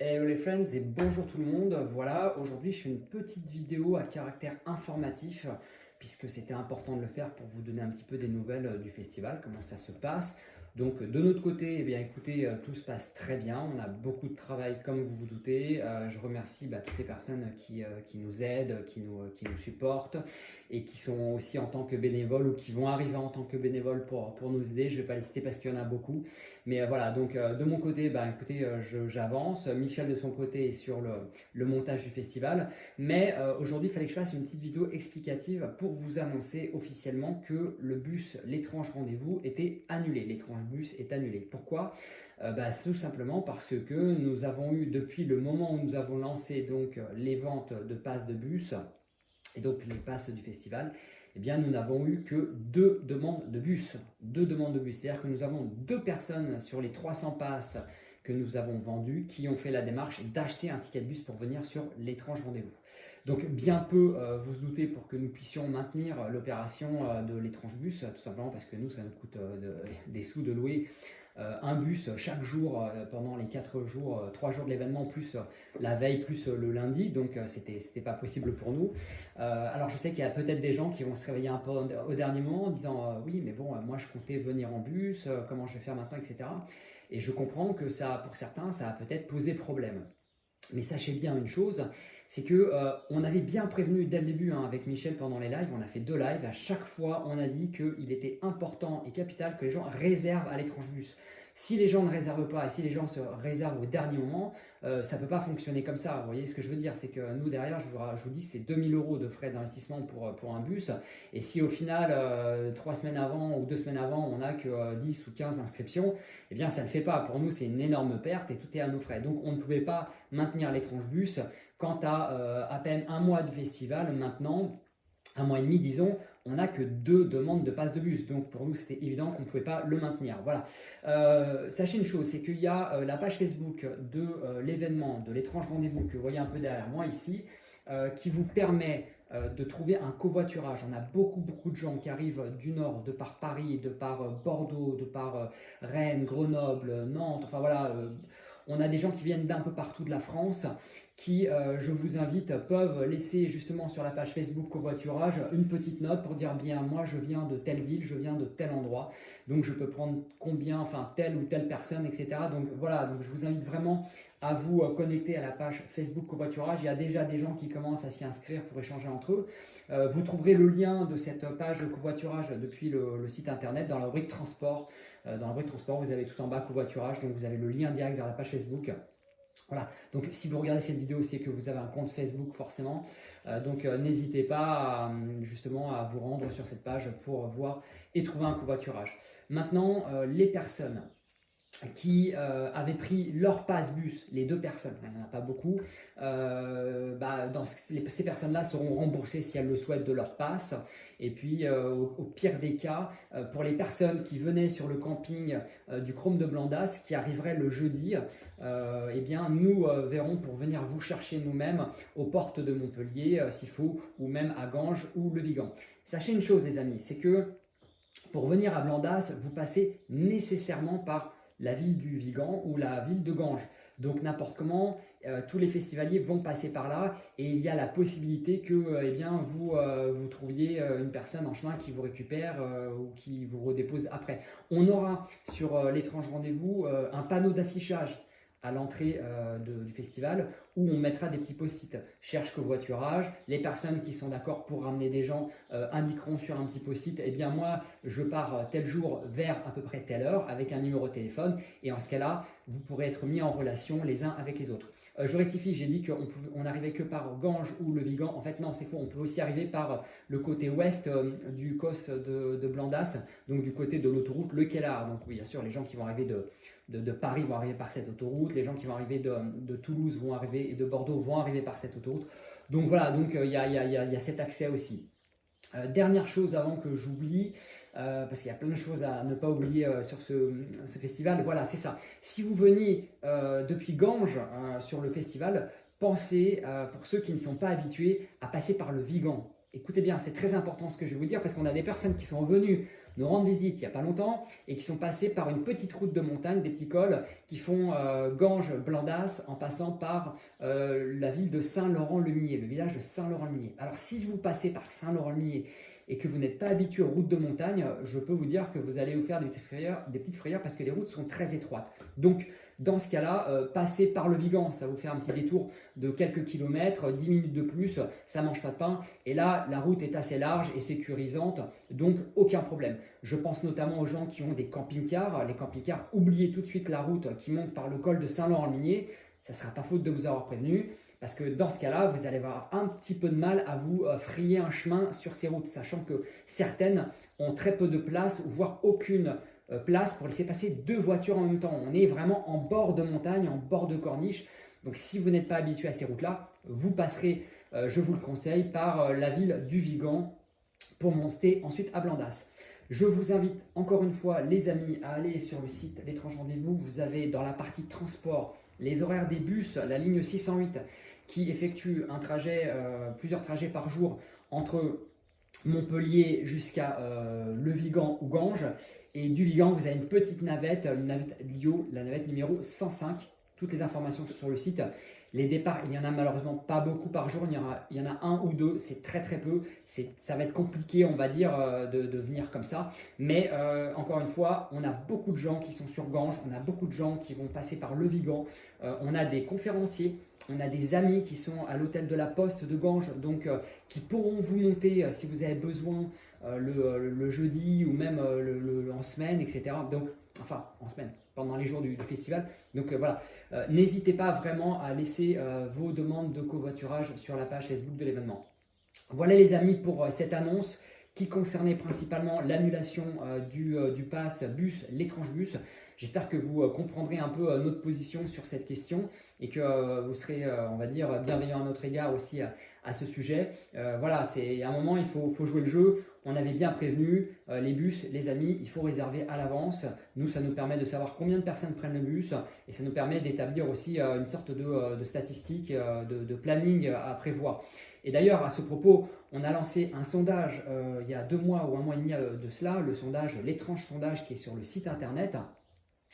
Hello les friends et bonjour tout le monde. Voilà, aujourd'hui je fais une petite vidéo à caractère informatif puisque c'était important de le faire pour vous donner un petit peu des nouvelles du festival, comment ça se passe. Donc de notre côté, eh bien écoutez, tout se passe très bien, on a beaucoup de travail comme vous vous doutez. Je remercie toutes les personnes qui nous aident, qui nous supportent et qui sont aussi en tant que bénévoles ou qui vont arriver en tant que bénévoles pour nous aider. Je ne vais pas les citer parce qu'il y en a beaucoup. Mais voilà, donc de mon côté, écoutez, j'avance. Michel de son côté est sur le montage du festival. Mais aujourd'hui, il fallait que je fasse une petite vidéo explicative pour vous annoncer officiellement que le bus L'étrange rendez-vous était annulé. L'étrange bus est annulé. Pourquoi? Tout simplement parce que nous avons eu, depuis le moment où nous avons lancé donc, les ventes de passes de bus, et donc les passes du festival, eh bien, nous n'avons eu que deux demandes de bus. Deux demandes de bus, c'est-à-dire que nous avons deux personnes sur les 300 passes que nous avons vendues qui ont fait la démarche d'acheter un ticket de bus pour venir sur l'étrange rendez-vous. Donc bien peu, vous vous doutez, pour que nous puissions maintenir l'opération de l'étrange bus, tout simplement parce que nous, ça nous coûte des sous de louer un bus chaque jour pendant les 4 jours, 3 jours de l'événement, plus la veille, plus le lundi, donc c'était pas possible pour nous. Alors je sais qu'il y a peut-être des gens qui vont se réveiller un peu au dernier moment en disant oui mais bon moi je comptais venir en bus, comment je vais faire maintenant, etc. Et je comprends que ça, pour certains, ça a peut-être posé problème. Mais sachez bien une chose, c'est que on avait bien prévenu dès le début avec Michel pendant les lives, on a fait 2 lives, à chaque fois on a dit qu'il était important et capital que les gens réservent à l'étrange bus. Si les gens ne réservent pas et si les gens se réservent au dernier moment, ça ne peut pas fonctionner comme ça. Vous voyez ce que je veux dire? C'est que nous derrière, je vous dis, c'est 2 000 € de frais d'investissement pour un bus. Et si au final, 3 semaines avant ou 2 semaines avant, on n'a que 10 ou 15 inscriptions, eh bien ça ne le fait pas. Pour nous, c'est une énorme perte et tout est à nos frais. Donc on ne pouvait pas maintenir l'étrange bus. Quant à peine un mois du festival, maintenant, un mois et demi, disons, on n'a que 2 demandes de passe de bus. Donc pour nous, c'était évident qu'on ne pouvait pas le maintenir. Voilà. Sachez une chose, c'est qu'il y a la page Facebook de l'événement, de l'étrange rendez-vous que vous voyez un peu derrière moi ici, qui vous permet de trouver un covoiturage. On a beaucoup de gens qui arrivent du nord, de par Paris, de par Bordeaux, de par Rennes, Grenoble, Nantes, enfin voilà. On a des gens qui viennent d'un peu partout de la France qui, je vous invite, peuvent laisser justement sur la page Facebook Covoiturage une petite note pour dire bien moi je viens de telle ville, je viens de tel endroit, donc je peux prendre combien, enfin telle ou telle personne, etc. Donc voilà, donc je vous invite vraiment à vous connecter à la page Facebook Covoiturage. Il y a déjà des gens qui commencent à s'y inscrire pour échanger entre eux. Vous trouverez le lien de cette page Covoiturage depuis le site internet dans la rubrique transport. Dans la rubrique transport, vous avez tout en bas Covoiturage, donc vous avez le lien direct vers la page Facebook. Voilà, donc si vous regardez cette vidéo, c'est que vous avez un compte Facebook forcément. Donc n'hésitez pas justement à vous rendre sur cette page pour voir et trouver un covoiturage. Maintenant, les personnes qui avaient pris leur passe-bus, les deux personnes, il n'y en a pas beaucoup, ces personnes-là seront remboursées si elles le souhaitent de leur passe. Et puis au pire des cas, pour les personnes qui venaient sur le camping du Chrome de Blandas, qui arriverait le jeudi, eh bien nous verrons pour venir vous chercher nous-mêmes aux portes de Montpellier s'il faut, ou même à Ganges ou le Vigan. Sachez une chose les amis, c'est que pour venir à Blandas, vous passez nécessairement par la ville du Vigan ou la ville de Ganges. Donc n'importe comment, tous les festivaliers vont passer par là et il y a la possibilité que vous trouviez une personne en chemin qui vous récupère ou qui vous redépose après. On aura sur l'étrange rendez-vous un panneau d'affichage à l'entrée du festival où on mettra des petits post-it. Cherche covoiturage, les personnes qui sont d'accord pour ramener des gens indiqueront sur un petit post-it, eh bien moi je pars tel jour vers à peu près telle heure avec un numéro de téléphone et en ce cas-là, vous pourrez être mis en relation les uns avec les autres. Je rectifie, j'ai dit qu'on n'arrivait que par Ganges ou le Vigan. En fait, non, c'est faux. On peut aussi arriver par le côté ouest du COS de Blandas, donc du côté de l'autoroute Le Kellar. Donc, oui, bien sûr, les gens qui vont arriver de Paris vont arriver par cette autoroute. Les gens qui vont arriver de Toulouse vont arriver et de Bordeaux vont arriver par cette autoroute. Donc, voilà, donc il y a cet accès aussi. Dernière chose avant que j'oublie, parce qu'il y a plein de choses à ne pas oublier sur ce festival, voilà, c'est ça. Si vous venez depuis Ganges sur le festival, pensez, pour ceux qui ne sont pas habitués, à passer par le Vigan. écoutez bien, c'est très important ce que je vais vous dire parce qu'on a des personnes qui sont venues nous rendre visite il n'y a pas longtemps et qui sont passées par une petite route de montagne, des petits cols qui font Ganges-Blandas en passant par la ville de Saint-Laurent-le-Millet, le village de Saint-Laurent-le-Millet. Alors si vous passez par Saint-Laurent-le-Millet et que vous n'êtes pas habitué aux routes de montagne, je peux vous dire que vous allez vous faire des petites frayeurs parce que les routes sont très étroites. Donc, dans ce cas-là, passer par le Vigan, ça va vous faire un petit détour de quelques kilomètres, 10 minutes de plus, ça ne mange pas de pain. Et là, la route est assez large et sécurisante, donc aucun problème. Je pense notamment aux gens qui ont des camping-cars. Les camping-cars, oubliez tout de suite la route qui monte par le col de Saint-Laurent-le-Minier. Ça ne sera pas faute de vous avoir prévenu. Parce que dans ce cas-là, vous allez avoir un petit peu de mal à vous frayer un chemin sur ces routes, sachant que certaines ont très peu de place, voire aucune place pour laisser passer deux voitures en même temps. On est vraiment en bord de montagne, en bord de corniche. Donc si vous n'êtes pas habitué à ces routes-là, vous passerez, je vous le conseille, par la ville du Vigan pour monter ensuite à Blandas. Je vous invite encore une fois, les amis, à aller sur le site L'étrange rendez-vous. Vous avez dans la partie transport les horaires des bus, la ligne 608 qui effectue un trajet, plusieurs trajets par jour entre Montpellier jusqu'à Le Vigan ou Ganges. Et du Vigan, vous avez une petite navette, Lio, la navette numéro 105. Toutes les informations sont sur le site. Les départs, il n'y en a malheureusement pas beaucoup par jour, il y en a un ou deux, c'est très très peu. Ça va être compliqué, on va dire, de venir comme ça. Mais encore une fois, on a beaucoup de gens qui sont sur Ganges, on a beaucoup de gens qui vont passer par Le Vigan. On a des conférenciers, on a des amis qui sont à l'hôtel de la Poste de Ganges, donc qui pourront vous monter si vous avez besoin le jeudi ou même en semaine, etc. Donc, enfin, en semaine, pendant les jours du festival. Donc voilà, n'hésitez pas vraiment à laisser vos demandes de covoiturage sur la page Facebook de l'événement. Voilà les amis pour cette annonce qui concernait principalement l'annulation du pass bus, l'étrange bus. J'espère que vous comprendrez un peu notre position sur cette question et que vous serez, on va dire, bienveillant à notre égard aussi à ce sujet. Voilà, c'est à un moment, il faut jouer le jeu. On avait bien prévenu, les bus, les amis, il faut réserver à l'avance. Nous, ça nous permet de savoir combien de personnes prennent le bus et ça nous permet d'établir aussi une sorte de statistique, de planning à prévoir. Et d'ailleurs, à ce propos, on a lancé un sondage il y a 2 mois ou 1 mois et demi de cela, le sondage, l'étrange sondage qui est sur le site internet.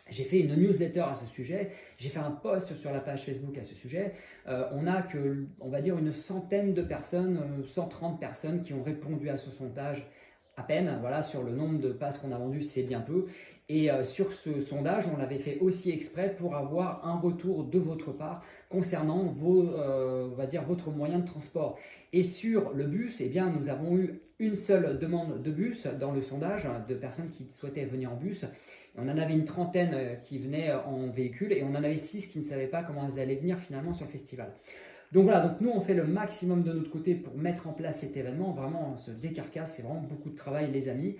J'ai fait une newsletter à ce sujet, j'ai fait un post sur la page Facebook à ce sujet. On a que, on va dire, une centaine de personnes, 130 personnes qui ont répondu à ce sondage à peine. Voilà, sur le nombre de passes qu'on a vendues, c'est bien peu. Et sur ce sondage, on l'avait fait aussi exprès pour avoir un retour de votre part concernant on va dire, votre moyen de transport. Et sur le bus, eh bien, nous avons eu une seule demande de bus dans le sondage de personnes qui souhaitaient venir en bus. On en avait une trentaine qui venaient en véhicule et on en avait 6 qui ne savaient pas comment elles allaient venir finalement sur le festival. Donc voilà, donc nous on fait le maximum de notre côté pour mettre en place cet événement, vraiment on se décarcasse, c'est vraiment beaucoup de travail les amis.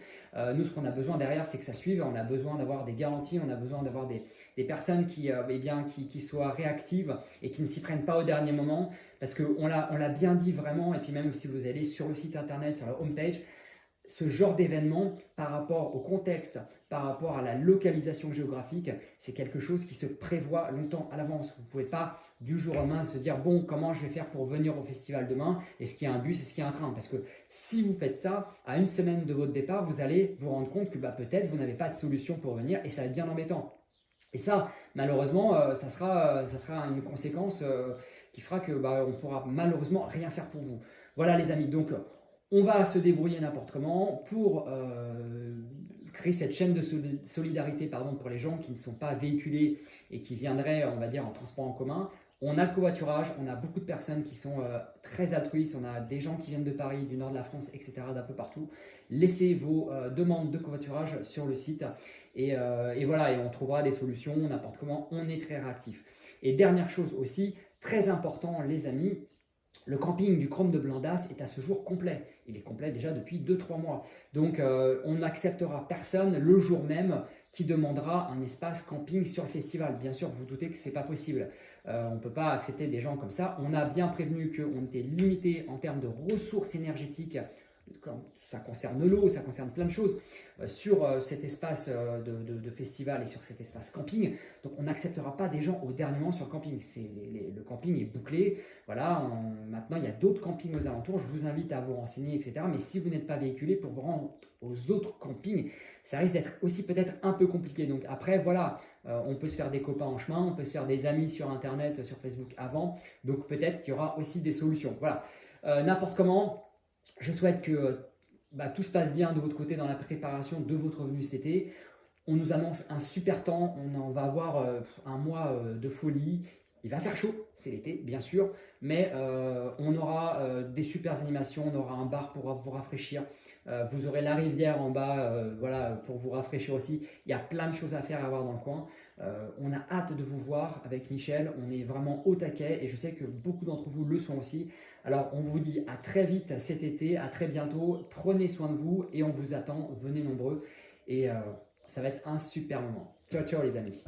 Nous ce qu'on a besoin derrière c'est que ça suive, on a besoin d'avoir des garanties, on a besoin d'avoir des personnes qui soient réactives et qui ne s'y prennent pas au dernier moment, parce qu'on l'a bien dit vraiment, et puis même si vous allez sur le site internet, sur la homepage, ce genre d'événement, par rapport au contexte, par rapport à la localisation géographique, c'est quelque chose qui se prévoit longtemps à l'avance. Vous ne pouvez pas du jour au lendemain se dire « bon, comment je vais faire pour venir au festival demain? Est-ce qu'il y a un bus? Est-ce qu'il y a un train ?» Parce que si vous faites ça, à une semaine de votre départ, vous allez vous rendre compte que peut-être vous n'avez pas de solution pour venir et ça va être bien embêtant. Et ça, malheureusement, ça sera une conséquence qui fera que on ne pourra malheureusement rien faire pour vous. Voilà les amis, donc on va se débrouiller n'importe comment pour créer cette chaîne de solidarité pour les gens qui ne sont pas véhiculés et qui viendraient, on va dire, en transport en commun. On a le covoiturage, on a beaucoup de personnes qui sont très altruistes, on a des gens qui viennent de Paris, du nord de la France, etc., d'un peu partout. Laissez vos demandes de covoiturage sur le site et voilà, et on trouvera des solutions n'importe comment, on est très réactif. Et dernière chose aussi, très important les amis, le camping du Chrome de Blandas est à ce jour complet. Il est complet déjà depuis 2-3 mois. Donc on n'acceptera personne le jour même qui demandera un espace camping sur le festival. Bien sûr, vous vous doutez que ce n'est pas possible. On ne peut pas accepter des gens comme ça. On a bien prévenu qu'on était limité en termes de ressources énergétiques ça concerne l'eau, ça concerne plein de choses, sur cet espace de festival et sur cet espace camping. Donc on n'acceptera pas des gens au dernier moment sur le camping. Le camping est bouclé. Voilà, maintenant il y a d'autres campings aux alentours. Je vous invite à vous renseigner, etc. Mais si vous n'êtes pas véhiculé, pour vous rendre aux autres campings, ça risque d'être aussi peut-être un peu compliqué. Donc après, voilà, on peut se faire des copains en chemin, on peut se faire des amis sur Internet, sur Facebook avant. Donc peut-être qu'il y aura aussi des solutions. Voilà, n'importe comment. Je souhaite que tout se passe bien de votre côté dans la préparation de votre venue cet été. On nous annonce un super temps, va avoir un mois de folie. Il va faire chaud, c'est l'été bien sûr, mais on aura des super animations, on aura un bar pour vous rafraîchir, vous aurez la rivière en bas voilà, pour vous rafraîchir aussi. Il y a plein de choses à faire et à voir dans le coin. On a hâte de vous voir avec Michel, on est vraiment au taquet et je sais que beaucoup d'entre vous le sont aussi. Alors on vous dit à très vite cet été, à très bientôt, prenez soin de vous et on vous attend, venez nombreux et ça va être un super moment. Ciao ciao les amis.